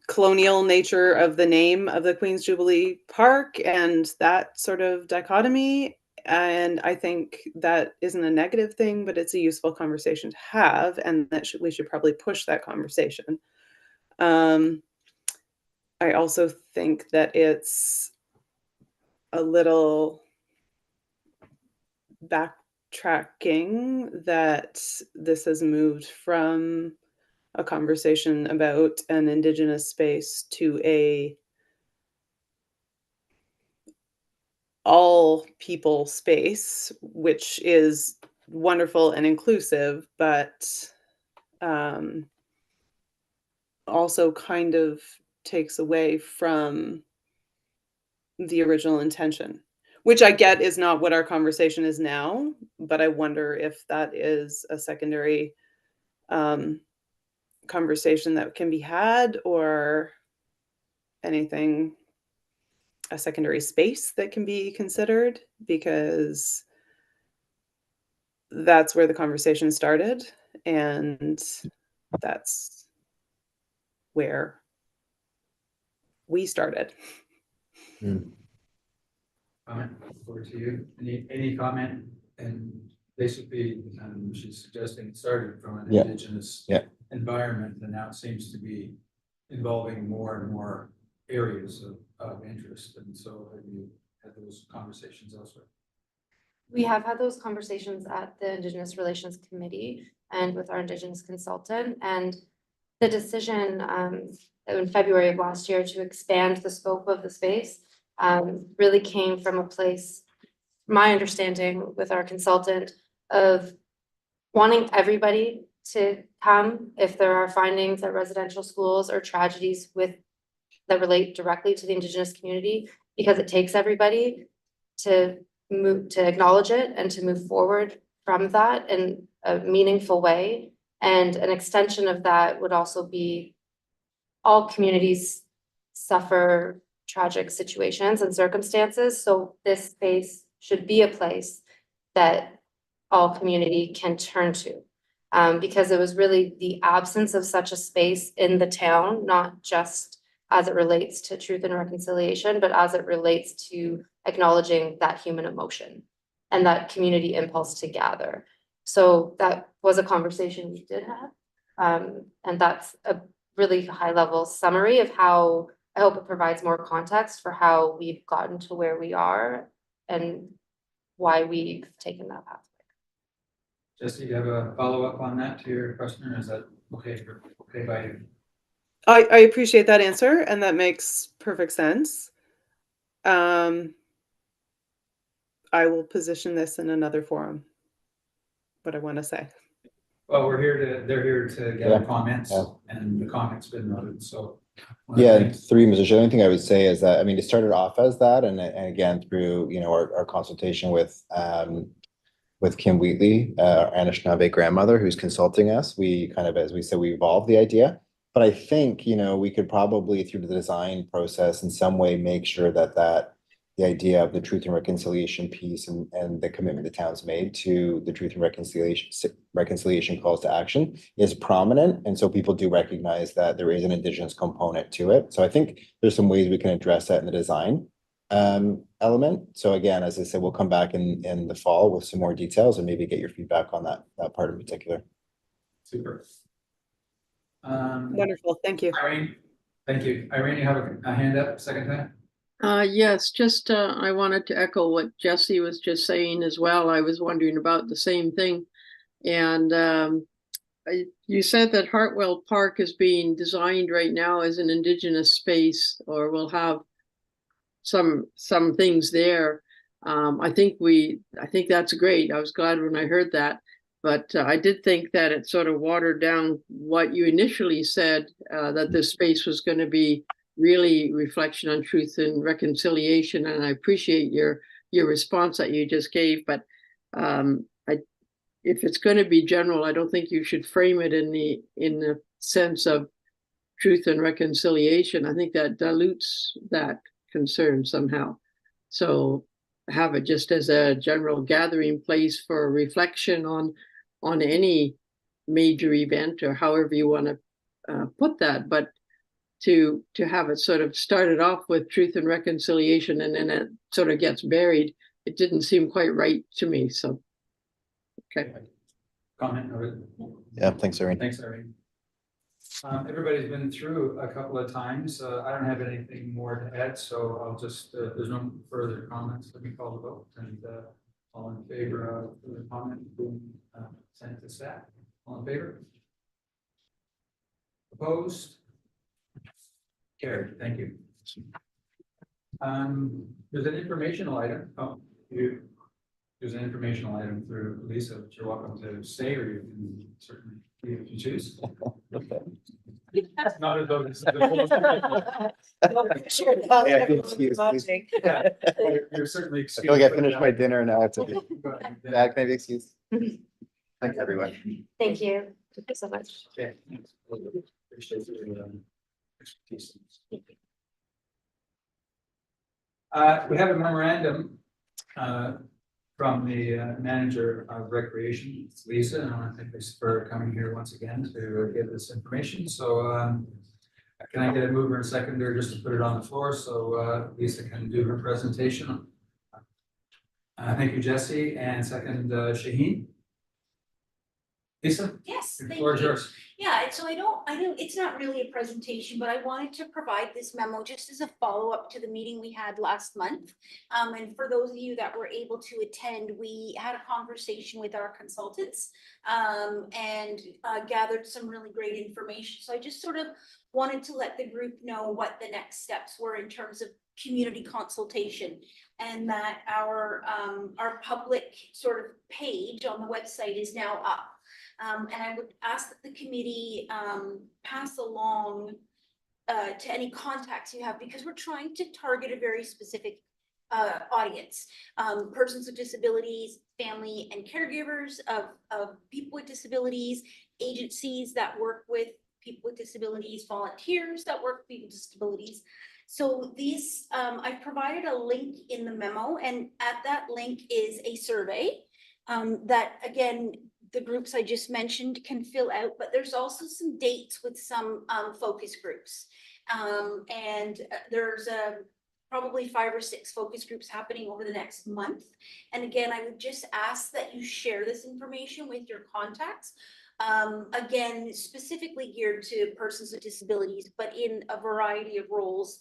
colonial nature of the name of the Queen's Jubilee Park and that sort of dichotomy. And I think that isn't a negative thing, but it's a useful conversation to have, and that we should probably push that conversation. I also think that it's a little backtracking that this has moved from a conversation about an Indigenous space to a all people space, which is wonderful and inclusive, but also kind of takes away from the original intention, which I get is not what our conversation is now, but I wonder if that is a secondary conversation that can be had, or anything, a secondary space that can be considered, because that's where the conversation started and that's where we started. Comment over to you. Any comment? And basically, she's suggesting it started from an Indigenous environment, and now it seems to be involving more and more areas of interest. And so have you had those conversations elsewhere? We have had those conversations at the Indigenous Relations Committee and with our Indigenous consultant, and the decision in February of last year to expand the scope of the space really came from a place, my understanding with our consultant, of wanting everybody to come if there are findings at residential schools or tragedies that relate directly to the Indigenous community, because it takes everybody to acknowledge it and to move forward from that in a meaningful way. And an extension of that would also be all communities suffer tragic situations and circumstances. So this space should be a place that all community can turn to. Because it was really the absence of such a space in the town, not just as it relates to truth and reconciliation, but as it relates to acknowledging that human emotion and that community impulse to gather. So that was a conversation we did have. And that's a really high level summary of how I hope it provides more context for how we've gotten to where we are and why we've taken that path. Jesse, you have a follow-up on that to your question, or is that okay by you? I appreciate that answer, and that makes perfect sense. I will position this in another forum, what I want to say. Well, they're here to gather comments, and the comments been noted, so. Yeah, through Mr. Chair, the only thing I would say is that, I mean, it started off as that, and again, through, our consultation with Kim Wheatley, our Anishinaabe grandmother who's consulting us, we kind of, as we said, we evolved the idea. But I think, we could probably, through the design process, in some way make sure that the idea of the truth and reconciliation piece and the commitment the town's made to the truth and reconciliation calls to action is prominent. And so people do recognize that there is an Indigenous component to it. So I think there's some ways we can address that in the design element. So again, as I said, we'll come back in the fall with some more details and maybe get your feedback on that part in particular. Super. Wonderful, thank you. Irene, Thank you. Irene, you have a hand up, second time? Yes, just, I wanted to echo what Jesse was just saying as well. I was wondering about the same thing. And, you said that Hartwell Park is being designed right now as an Indigenous space, or will have some things there. I think that's great. I was glad when I heard that. But I did think that it sort of watered down what you initially said, that this space was going to be really reflection on truth and reconciliation. And I appreciate your response that you just gave. But if it's going to be general, I don't think you should frame it in the sense of truth and reconciliation. I think that dilutes that concern somehow. So have it just as a general gathering place for reflection on any major event, or however you want to put that. But to have it sort of started off with truth and reconciliation and then it sort of gets buried, it didn't seem quite right to me. So, okay. Comment or? Yeah, thanks, Irene. Thanks, Irene. Everybody's been through a couple of times. I don't have anything more to add, so I'll just, there's no further comments. Let me call the vote, and all in favor of the comment being sent to staff? All in favor? Opposed? Carried. Thank you. There's an informational item. There's an informational item through Lisa, but you're welcome to stay, or you can certainly leave if you choose. Not as though this is a- Yeah, excuse, please. Yeah, you're certainly I excused. feel like I but finished not- my dinner and now I have to be but, back, maybe excuse. Thank you, everyone. Thank you. Thank you so much. Okay. Appreciate your expertise. We have a memorandum from the manager of recreation, it's Lisa, and I want to thank Lisa for coming here once again to give this information. So can I get a mover and seconder just to put it on the floor so Lisa can do her presentation? Thank you, Jesse, and second, Shaheen. Lisa, Yes, the thank floor is you. yours. Yeah, and so I don't, it's not really a presentation, but I wanted to provide this memo just as a follow-up to the meeting we had last month. And for those of you that were able to attend, we had a conversation with our consultants and gathered some really great information. So I just sort of wanted to let the group know what the next steps were in terms of community consultation, and that our public sort of page on the website is now up. And I would ask that the committee pass along to any contacts you have, because we're trying to target a very specific audience. Persons with disabilities, family and caregivers of people with disabilities, agencies that work with people with disabilities, volunteers that work with people with disabilities. So these, I've provided a link in the memo, and at that link is a survey that, again, the groups I just mentioned can fill out, but there's also some dates with some focus groups. And there's probably 5 or 6 focus groups happening over the next month. And again, I would just ask that you share this information with your contacts. Again, specifically geared to persons with disabilities, but in a variety of roles,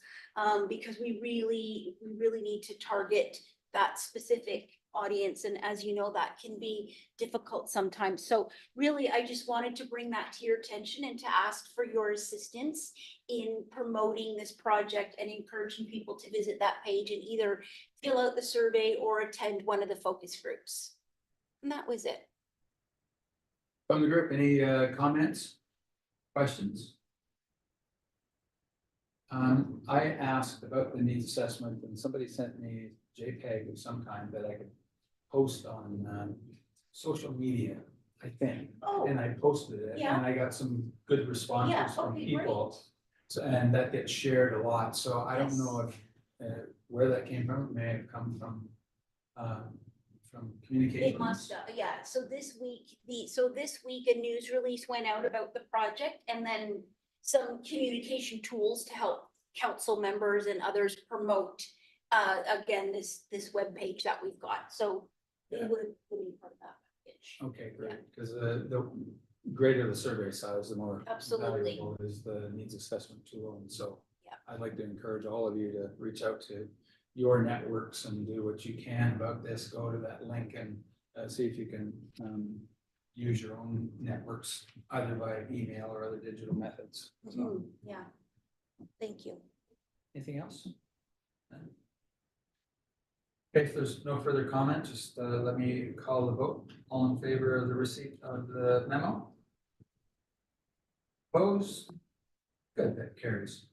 because we really need to target that specific audience. And as you know, that can be difficult sometimes. So really, I just wanted to bring that to your attention and to ask for your assistance in promoting this project and encouraging people to visit that page and either fill out the survey or attend one of the focus groups. And that was it. From the group, any comments, questions? I asked about the needs assessment, and somebody sent me JPEG of some kind that I could post on social media, I think. Oh. And I posted it, Yeah. and I got some good responses Yeah, from okay, people. So, and that gets shared a lot, so I don't Yes. know if where that came from. It may have come from communications. It must have, yeah. So this week, a news release went out about the project, and then some communication tools to help council members and others promote again this webpage that we've got. So Yeah. it would be part of that package. Okay, great, Yeah. because greater the survey size, the more Absolutely. valuable is the needs assessment tool. And so Yeah. I'd like to encourage all of you to reach out to your networks and do what you can about this. Go to that link and see if you can use your own networks, either by email or other digital methods. So, Mhm. Yeah. Thank you. anything else? Okay, if there's no further comment, just let me call the vote. All in favor of the receipt of the memo? Opposed? Good, that carries.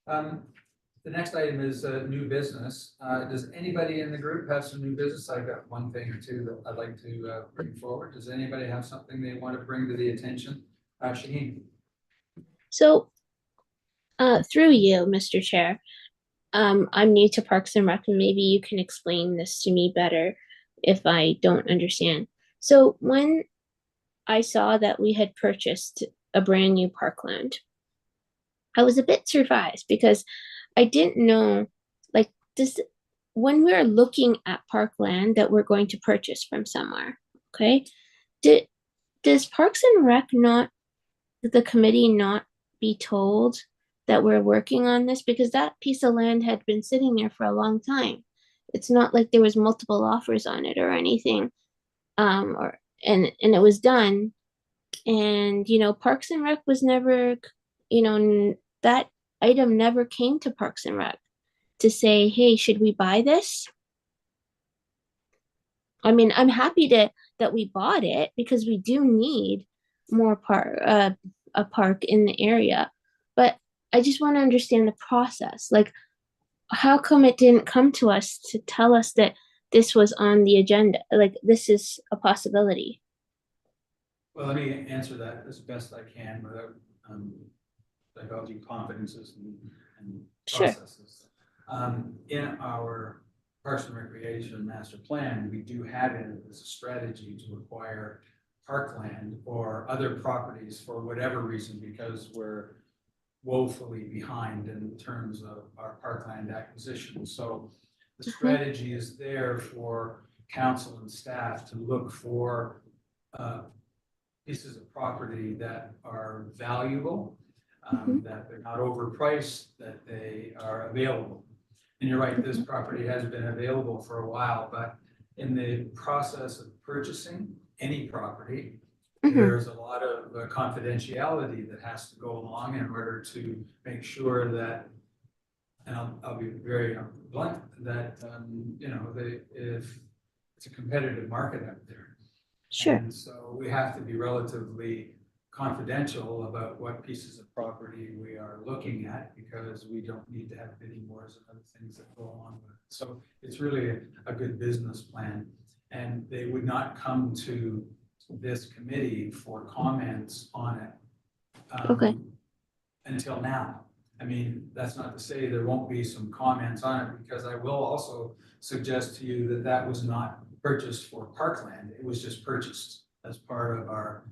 The next item is new business. Does anybody in the group have some new business? I've got one thing or two that I'd like to bring forward. Does anybody have something they want to bring to the attention? Shaheen? So, through you, Mr. Chair, I'm new to Parks and Rec, and maybe you can explain this to me better if I don't understand. So, when I saw that we had purchased a brand new parkland, I was a bit surprised because I didn't know, like, when we're looking at parkland that we're going to purchase from somewhere, okay, does Parks and Rec not, the committee not be told that we're working on this? Because that piece of land had been sitting there for a long time. It's not like there was multiple offers on it or anything. And it was done. And, you know, Parks and Rec was never, you know, that item never came to Parks and Rec to say, hey, should we buy this? I mean, I'm happy that we bought it because we do need more a park in the area. But I just want to understand the process. Like, how come it didn't come to us to tell us that this was on the agenda? Like, this is a possibility. Well, let me answer that as best I can without divulging confidences and Sure. processes. In our Parks and Recreation Master Plan, we do have it as a strategy to acquire parkland or other properties for whatever reason, because we're woefully behind in terms of our parkland acquisition. So the strategy is there for council and staff to look for pieces of property that are valuable, that they're not overpriced, that they are available. And you're right, this property has been available for a while, but in the process of purchasing any property, there's a lot of confidentiality that has to go along in order to make sure that, and I'll be very blunt, that, you know, if it's a competitive market out there. Sure. And so we have to be relatively confidential about what pieces of property we are looking at, because we don't need to have bidding wars and other things that go along with it. So it's really a good business plan, and they would not come to this committee for comments on it Okay. until now. I mean, that's not to say there won't be some comments on it, because I will also suggest to you that that was not purchased for parkland. It was just purchased as part of our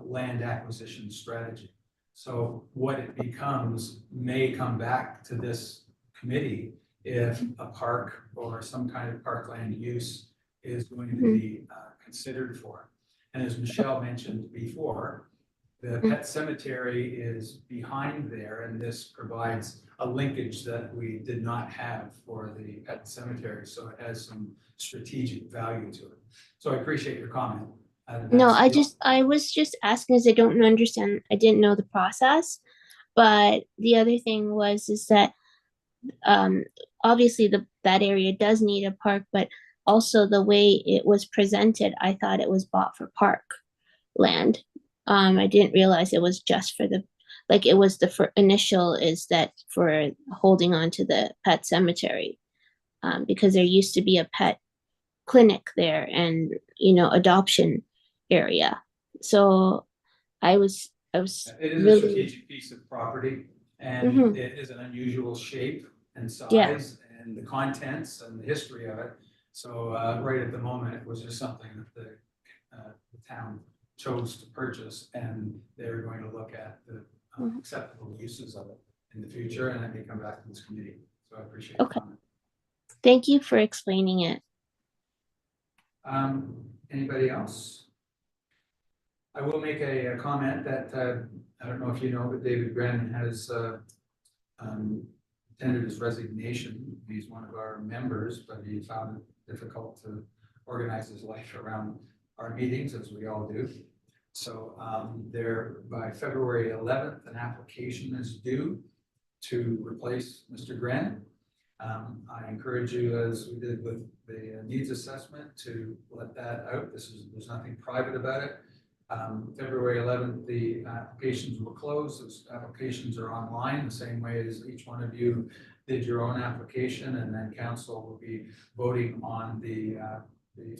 land acquisition strategy. So what it becomes may come back to this committee if a park or some kind of parkland use is going to be considered for. And as Michelle mentioned before, the pet cemetery is behind there, and this provides a linkage that we did not have for the pet cemetery. So it has some strategic value to it. So I appreciate your comment. No, I was just asking because I don't understand. I didn't know the process. But the other thing is that obviously that area does need a park, but also the way it was presented, I thought it was bought for park land. I didn't realize it was just for it was the initial is that for holding on to the pet cemetery, because there used to be a pet clinic there and, you know, adoption area. So it is a really strategic piece of property, and it is an unusual shape and size, and the contents and the history of it. So right at the moment, it was just something that the town chose to purchase, and they're going to look at the acceptable uses of it in the future, and it may come back to this committee. So I appreciate the comment. Thank you for explaining it. Anybody else? I will make a comment that, I don't know if you know, but David Brennan has, tendered his resignation. He's one of our members, but he found it difficult to organize his life around our meetings, as we all do. So, there, by February 11th, an application is due to replace Mr. Gren. I encourage you, as we did with the needs assessment, to let that out. There's nothing private about it. February 11th, the applications will close. Those applications are online, the same way as each one of you did your own application, and then council will be voting on the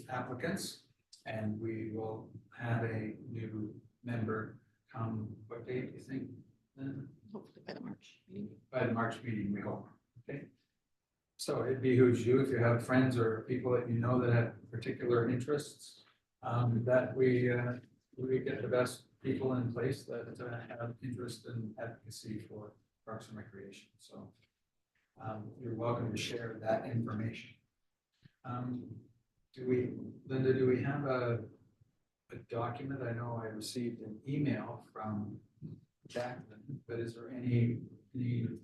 applicants. And we will have a new member come, what date do you think? Hopefully by the March meeting. By the March meeting, we hope. Okay. So it behooves you, if you have friends or people that you know that have particular interests, that we get the best people in place that have interest in advocacy for Parks and Recreation. So you're welcome to share that information. Linda, do we have a document? I know I received an email from Jacqueline, but is there any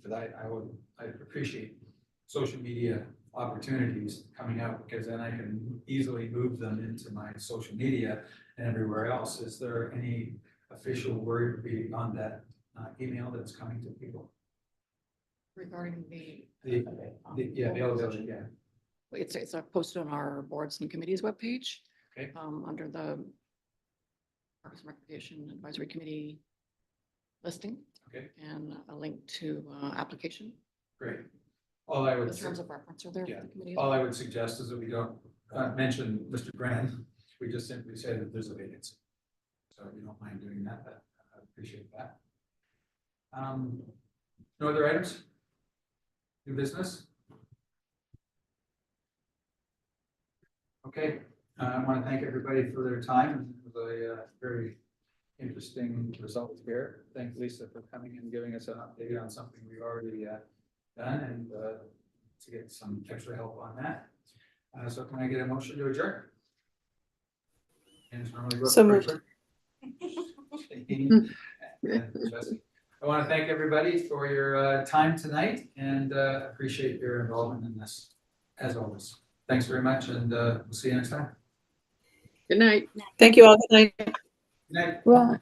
that I appreciate social media opportunities coming out, because then I can easily move them into my social media and everywhere else. Is there any official word beyond that email that's coming to people? Regarding the availability, yeah. It's posted on our boards and committees webpage. Okay. Under the Parks and Recreation Advisory Committee listing. Okay. And a link to application. Great. All I would The terms of reference are there. Yeah. For the committee. All I would suggest is that we don't mention Mr. Grant. We just simply say that there's a vacancy. So if you don't mind doing that, I appreciate that. No other items? New business? Okay, I want to thank everybody for their time. It was a very interesting result here. Thank Lisa for coming and giving us an update on something we've already done, and to get some extra help on that. So can I get a motion to adjourn? And it's normally So moved. I want to thank everybody for your time tonight, and appreciate your involvement in this, as always. Thanks very much, and we'll see you next time. Good night. Thank you all. Good night. Good night. Right.